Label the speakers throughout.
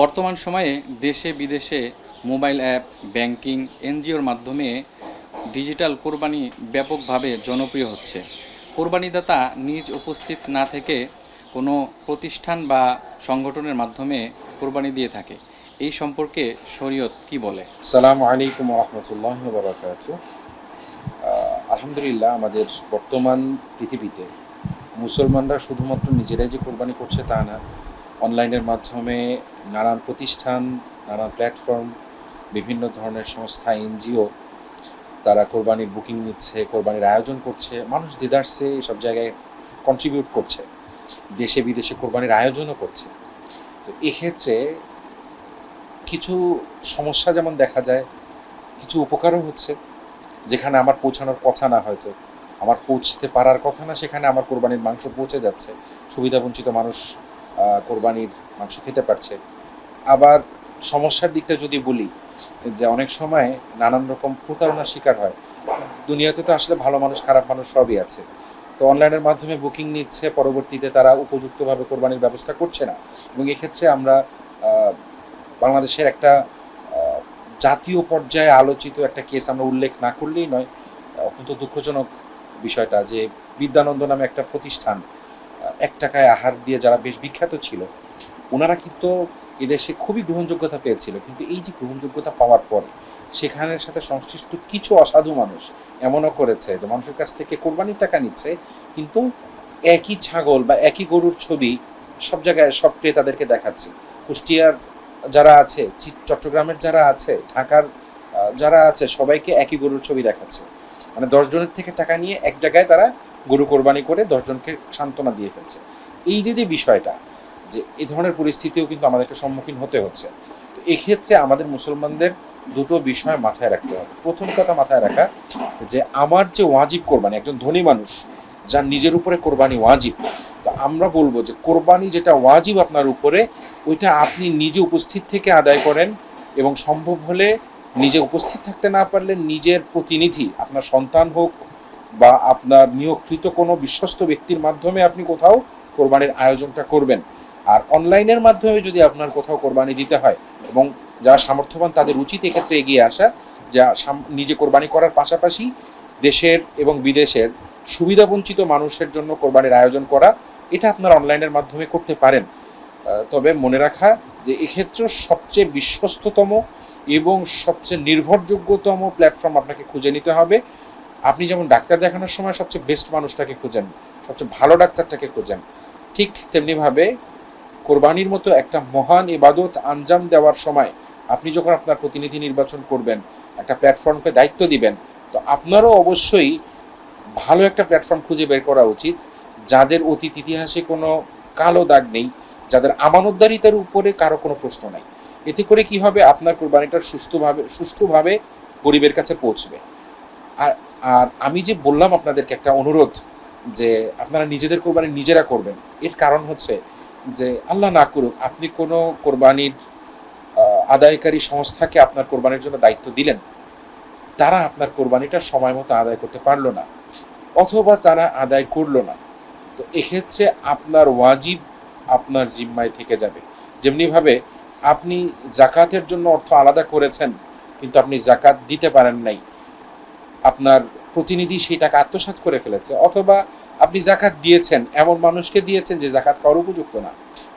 Speaker 1: বর্তমান সময়ে দেশে বিদেশে মোবাইল অ্যাপ, ব্যাংকিং, এনজিওর মাধ্যমে ডিজিটাল কোরবানি ব্যাপকভাবে জনপ্রিয় হচ্ছে। কোরবানিদাতা নিজ উপস্থিত না থেকে কোনো প্রতিষ্ঠান বা সংগঠনের মাধ্যমে কোরবানি দিয়ে থাকে। এই সম্পর্কে শরীয়ত কি বলে?
Speaker 2: আসসালামু আলাইকুম রহমতুল্লাহ বরকাত। আলহামদুলিল্লাহ, আমাদের বর্তমান পৃথিবীতে মুসলমানরা শুধুমাত্র নিজেরাই যে কোরবানি করছে তা না, অনলাইনের মাধ্যমে নানান প্রতিষ্ঠান, নানান প্ল্যাটফর্ম, বিভিন্ন ধরনের সংস্থা, এনজিও তারা কোরবানির বুকিং নিচ্ছে, কোরবানির আয়োজন করছে, মানুষ দেদারসে সব জায়গায় কন্ট্রিবিউট করছে, দেশে বিদেশে কোরবানির আয়োজনও করছে। তো এক্ষেত্রে কিছু সমস্যা যেমন দেখা যায়, কিছু উপকারও হচ্ছে। যেখানে আমার পৌঁছানোর কথা না, হয়তো আমার পৌঁছতে পারার কথা না, সেখানে আমার কোরবানির মাংস পৌঁছে যাচ্ছে, সুবিধাবঞ্চিত মানুষ কোরবানির মাংস খেতে পারছে। আবার সমস্যার দিকটা যদি বলি, যে অনেক সময় নানান রকম প্রতারণার শিকার হয়। দুনিয়াতে তো আসলে ভালো মানুষ খারাপ মানুষ সবই আছে। তো অনলাইনের মাধ্যমে বুকিং নিচ্ছে, পরবর্তীতে তারা উপযুক্তভাবে কোরবানির ব্যবস্থা করছে না। এবং এক্ষেত্রে আমরা বাংলাদেশের একটা জাতীয় পর্যায়ে আলোচিত একটা কেস আমরা উল্লেখ না করলেই নয়। অত্যন্ত দুঃখজনক বিষয়টা যে বিদ্যানন্দ নামে একটা প্রতিষ্ঠান, 1 টাকায় আহার দিয়ে যারা বেশ বিখ্যাত ছিল, ওনারা কিন্তু এদেশে খুবই গ্রহণযোগ্যতা পেয়েছিল। কিন্তু এই যে গ্রহণযোগ্যতা পাওয়ার পরে সেখানের সাথে সংশ্লিষ্ট কিছু অসাধু মানুষ এমনও করেছে যে মানুষের কাছ থেকে কোরবানির টাকা নিচ্ছে, কিন্তু একই ছাগল বা একই গরুর ছবি সব জায়গায় সব ক্রেতাদেরকে দেখাচ্ছে। কুষ্টিয়ার যারা আছে, চট্টগ্রামের যারা আছে, ঢাকার যারা আছে, সবাইকে একই গরুর ছবি দেখাচ্ছে। মানে 10 জনের থেকে টাকা নিয়ে এক জায়গায় তারা গরু কোরবানি করে 10 জনকে সান্ত্বনা দিয়ে ফেলছে। এই যে বিষয়টা, যে এই ধরনের পরিস্থিতিও কিন্তু আমাদেরকে সম্মুখীন হতে হচ্ছে। তো এক্ষেত্রে আমাদের মুসলমানদের দুটো বিষয় মাথায় রাখতে হবে। প্রথম কথা মাথায় রাখা, যে আমার যে ওয়াজিব কোরবানি, একজন ধনী মানুষ যার নিজের উপরে কোরবানি ওয়াজিব, তো আমরা বলবো যে কোরবানি যেটা ওয়াজিব আপনার উপরে, ওইটা আপনি নিজে উপস্থিত থেকে আদায় করেন। এবং সম্ভব হলে নিজে উপস্থিত থাকতে না পারলে নিজের প্রতিনিধি, আপনার সন্তান হোক বা আপনার নিয়োগকৃত কোনো বিশ্বস্ত ব্যক্তির মাধ্যমে আপনি কোথাও কোরবানির আয়োজনটা করবেন। আর অনলাইনের মাধ্যমে যদি আপনার কোথাও কোরবানি দিতে হয়, এবং যারা সামর্থ্যবান তাদের উচিত এক্ষেত্রে এগিয়ে আসা, যা নিজে কোরবানি করার পাশাপাশি দেশের এবং বিদেশের সুবিধাবঞ্চিত মানুষের জন্য কোরবানির আয়োজন করা। এটা আপনারা অনলাইনের মাধ্যমে করতে পারেন। তবে মনে রাখা যে এক্ষেত্রে সবচেয়ে বিশ্বস্ততম এবং সবচেয়ে নির্ভরযোগ্যতম প্ল্যাটফর্ম আপনাকে খুঁজে নিতে হবে। আপনি যেমন ডাক্তার দেখানোর সময় সবচেয়ে বেস্ট মানুষটাকে খুঁজেন, সবচেয়ে ভালো ডাক্তারটাকে খুঁজেন, ঠিক তেমনিভাবে কোরবানির মতো একটা মহান ইবাদত আঞ্জাম দেওয়ার সময় আপনি যখন আপনার প্রতিনিধি নির্বাচন করবেন, একটা প্ল্যাটফর্মকে দায়িত্ব দিবেন, তো আপনারও অবশ্যই ভালো একটা প্ল্যাটফর্ম খুঁজে বের করা উচিত, যাদের অতীত ইতিহাসে কোনো কালো দাগ নেই, যাদের আমানতদারিতার উপরে কারো কোনো প্রশ্ন নাই। এতে করে কি হবে, আপনার কোরবানিটা সুষ্ঠুভাবে গরিবের কাছে পৌঁছবে। আর আর আমি যে বললাম আপনাদেরকে একটা অনুরোধ, যে আপনারা নিজেদের কোরবানি নিজেরা করবেন, এর কারণ হচ্ছে যে আল্লাহ না করুক আপনি কোনো কোরবানির আদায়কারী সংস্থাকে আপনার কোরবানির জন্য দায়িত্ব দিলেন, তারা আপনার কোরবানিটা সময় মতো আদায় করতে পারলো না, অথবা তারা আদায় করলো না। তো এক্ষেত্রে আপনার ওয়াজিব আপনার জিম্মায় থেকে যাবে। যেমনিভাবে আপনি জাকাতের জন্য অর্থ আলাদা করেছেন, কিন্তু আপনি জাকাত দিতে পারেন নাই, আপনার প্রতিনিধি সেই টাকা আত্মসাৎ করে ফেলেছে, অথবা আপনি জাকাত দিয়েছেন এমন মানুষকে দিয়েছেন যে জাকাত খাওয়ার উপযুক্ত না,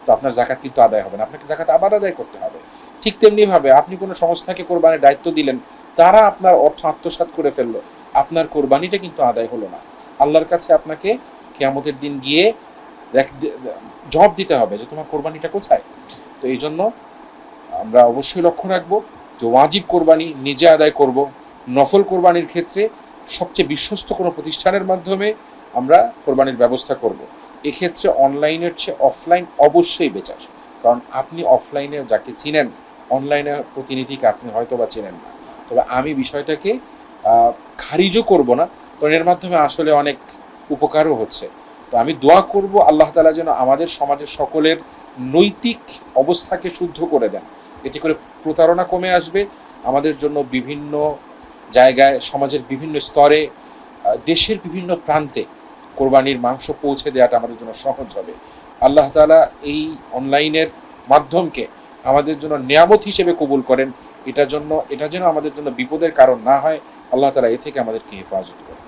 Speaker 2: তো আপনার জাকাত কিন্তু আদায় হবে না, আপনাকে জাকাত আবার আদায় করতে হবে। ঠিক তেমনিভাবে আপনি কোনো সংস্থাকে কোরবানির দায়িত্ব দিলেন, তারা আপনার অর্থ আত্মসাৎ করে ফেললো, আপনার কোরবানিটা কিন্তু আদায় হলো না। আল্লাহর কাছে আপনাকে কিয়ামতের দিন গিয়ে জবাব দিতে হবে যে তোমার কোরবানিটা কোথায়। তো এই জন্য আমরা অবশ্যই লক্ষ্য রাখবো যে ওয়াজিব কোরবানি নিজে আদায় করব। নফল কোরবানির ক্ষেত্রে সবচেয়ে বিশ্বস্ত কোনো প্রতিষ্ঠানের মাধ্যমে আমরা কোরবানির ব্যবস্থা করব। এক্ষেত্রে অনলাইনের চেয়ে অফলাইন অবশ্যই বেটার, কারণ আপনি অফলাইনে যাকে চিনেন, অনলাইনে প্রতিনিধিকে আপনি হয়তো বা চেনেন না। তবে আমি বিষয়টাকে খারিজও করব না, কারণ এর মাধ্যমে আসলে অনেক উপকারও হচ্ছে। তো আমি দোয়া করব আল্লাহ তাআলা যেন আমাদের সমাজের সকলের নৈতিক অবস্থাকে শুদ্ধ করে দেন। এতে করে প্রতারণা কমে আসবে, আমাদের জন্য বিভিন্ন জায়গায়, সমাজের বিভিন্ন স্তরে, দেশের বিভিন্ন প্রান্তে কোরবানির মাংস পৌঁছে দেওয়াটা আমাদের জন্য সহজ হবে। আল্লাহ তাআলা এই অনলাইনের মাধ্যমকে আমাদের জন্য নিয়ামত হিসেবে কবুল করেন। এটা যেন আমাদের জন্য বিপদের কারণ না হয়। আল্লাহ তাআলা এ থেকে আমাদেরকে হেফাজত করেন।